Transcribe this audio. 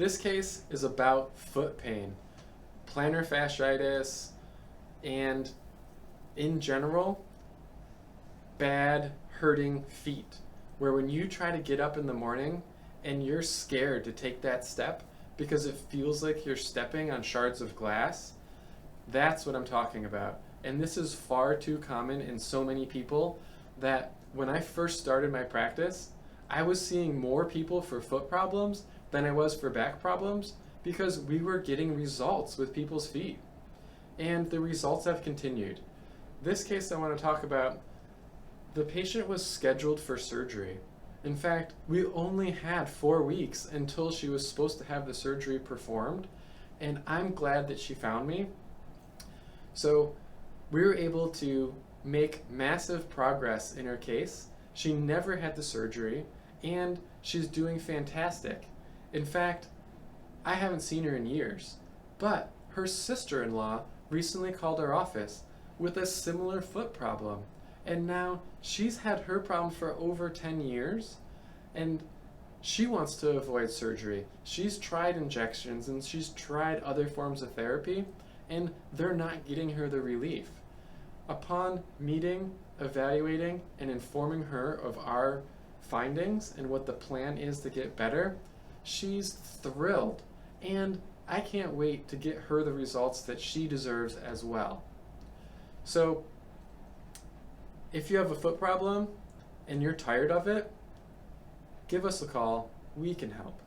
This case is about foot pain, plantar fasciitis, and in general, bad hurting feet, where when you try to get up in the morning and you're scared to take that step because it feels like you're stepping on shards of glass, that's what I'm talking about. And this is far too common in so many people that when I first started my practice, I was seeing more people for foot problems than I was for back problems because we were getting results with people's feet. And the results have continued. This case I want to talk about, the patient was scheduled for surgery. In fact, we only had 4 weeks until she was supposed to have the surgery performed, and I'm glad that she found me. So we were able to make massive progress in her case. She never had the surgery, and she's doing fantastic. In fact, I haven't seen her in years, but her sister-in-law recently called our office with a similar foot problem, and now she's had her problem for over 10 years, and she wants to avoid surgery. She's tried injections and she's tried other forms of therapy, and they're not getting her the relief. Upon meeting, evaluating, and informing her of our findings and what the plan is to get better, she's thrilled, and I can't wait to get her the results that she deserves as well. So, if you have a foot problem and you're tired of it, give us a call. We can help.